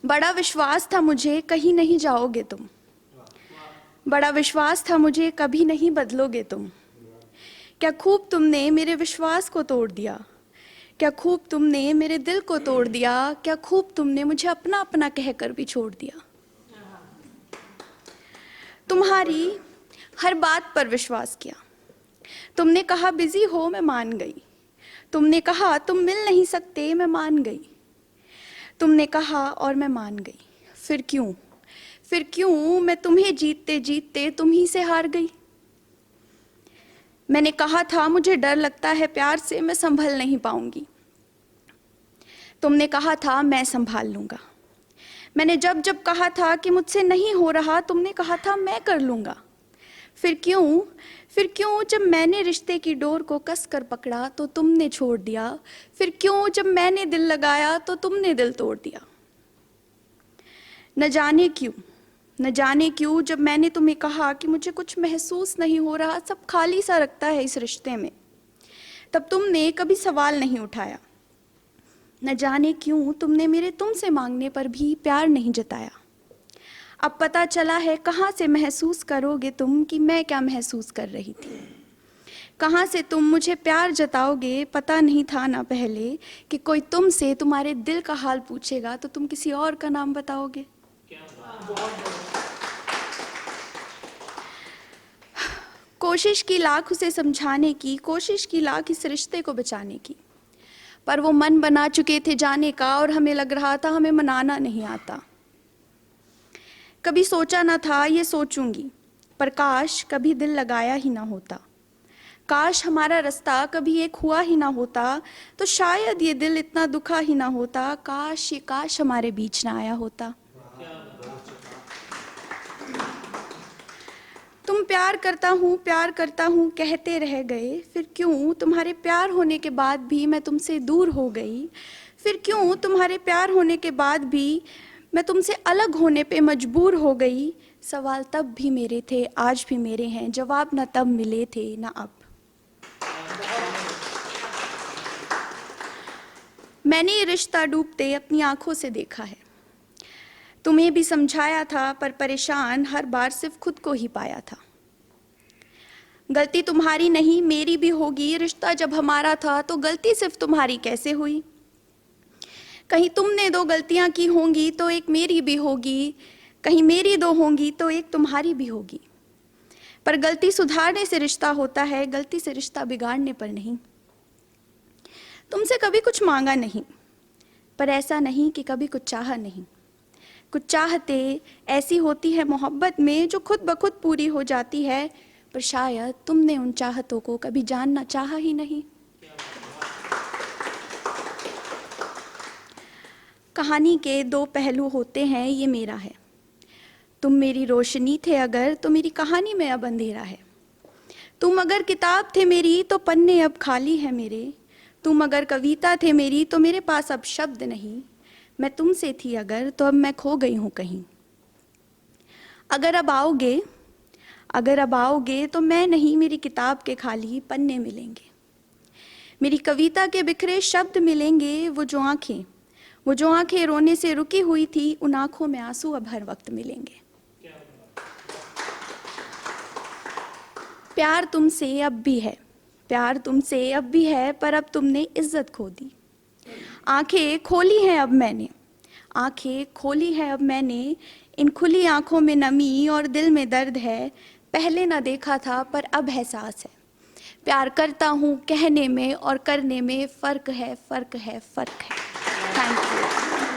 बड़ा विश्वास था मुझे कहीं नहीं जाओगे तुम, बड़ा विश्वास था मुझे कभी नहीं बदलोगे तुम। क्या खूब तुमने मेरे विश्वास को तोड़ दिया, क्या खूब तुमने मेरे दिल को तोड़ दिया, क्या खूब तुमने मुझे अपना अपना कहकर भी छोड़ दिया। तुम्हारी हर बात पर विश्वास किया, तुमने कहा बिजी हो, मैं मान गई। तुमने कहा तुम मिल नहीं सकते, मैं मान गई। तुमने कहा और मैं मान गई। फिर क्यों मैं तुम्हें जीतते जीतते तुम ही से हार गई। मैंने कहा था मुझे डर लगता है प्यार से, मैं संभल नहीं पाऊंगी। तुमने कहा था मैं संभाल लूंगा। मैंने जब जब कहा था कि मुझसे नहीं हो रहा, तुमने कहा था मैं कर लूंगा। फिर क्यों जब मैंने रिश्ते की डोर को कस कर पकड़ा तो तुमने छोड़ दिया। फिर क्यों जब मैंने दिल लगाया तो तुमने दिल तोड़ दिया। न जाने क्यों जब मैंने तुम्हें कहा कि मुझे कुछ महसूस नहीं हो रहा, सब खाली सा रखता है इस रिश्ते में, तब तुमने कभी सवाल नहीं उठाया। न जाने क्यों तुमने मेरे तुमसे मांगने पर भी प्यार नहीं जताया। अब पता चला है कहाँ से महसूस करोगे तुम कि मैं क्या महसूस कर रही थी। कहाँ से तुम मुझे प्यार जताओगे, पता नहीं था ना पहले कि कोई तुमसे तुम्हारे दिल का हाल पूछेगा तो तुम किसी और का नाम बताओगे। कोशिश की लाख उसे समझाने की, कोशिश की लाख इस रिश्ते को बचाने की, पर वो मन बना चुके थे जाने का और हमें लग रहा था हमें मनाना नहीं आता। कभी सोचा ना था ये सोचूंगी, पर काश कभी दिल लगाया ही ना होता। काश हमारा रास्ता कभी एक हुआ ही ना होता, तो शायद ये दिल इतना दुखा ही ना होता। काश हमारे बीच ना आया होता। तुम प्यार करता हूँ कहते रह गए, फिर क्यों तुम्हारे प्यार होने के बाद भी मैं तुमसे दूर हो गई। फिर क्यों तुम्हारे प्यार होने के बाद भी मैं तुमसे अलग होने पे मजबूर हो गई। सवाल तब भी मेरे थे, आज भी मेरे हैं, जवाब न तब मिले थे न अब। मैंने ये रिश्ता डूबते अपनी आंखों से देखा है। तुम्हें भी समझाया था, पर परेशान हर बार सिर्फ खुद को ही पाया था। गलती तुम्हारी नहीं मेरी भी होगी, रिश्ता जब हमारा था तो गलती सिर्फ तुम्हारी कैसे हुई। कहीं तुमने दो गलतियां की होंगी तो एक मेरी भी होगी, कहीं मेरी दो होंगी तो एक तुम्हारी भी होगी। पर गलती सुधारने से रिश्ता होता है, गलती से रिश्ता बिगाड़ने पर नहीं। तुमसे कभी कुछ मांगा नहीं, पर ऐसा नहीं कि कभी कुछ चाहा नहीं। कुछ चाहते ऐसी होती है मोहब्बत में जो खुद ब खुद पूरी हो जाती है, पर शायद तुमने उन चाहतों को कभी जानना चाहा ही नहीं। कहानी के दो पहलू होते हैं, ये मेरा है। तुम मेरी रोशनी थे अगर, तो मेरी कहानी में अब अंधेरा है। तुम अगर किताब थे मेरी तो पन्ने अब खाली है मेरे। तुम अगर कविता थे मेरी तो मेरे पास अब शब्द नहीं। मैं तुमसे थी अगर, तो अब मैं खो गई हूँ कहीं। अगर अब आओगे तो मैं नहीं, मेरी किताब के खाली पन्ने मिलेंगे। मेरी कविता के बिखरे शब्द मिलेंगे। वो जो आंखें रोने से रुकी हुई थी, उन आंखों में आंसू अब हर वक्त मिलेंगे। प्यार तुमसे अब भी है, पर अब तुमने इज्जत खो दी। आंखें खोली हैं अब मैंने, इन खुली आंखों में नमी और दिल में दर्द है। पहले ना देखा था पर अब एहसास है। प्यार करता हूँ कहने में और करने में फर्क है। Thank you.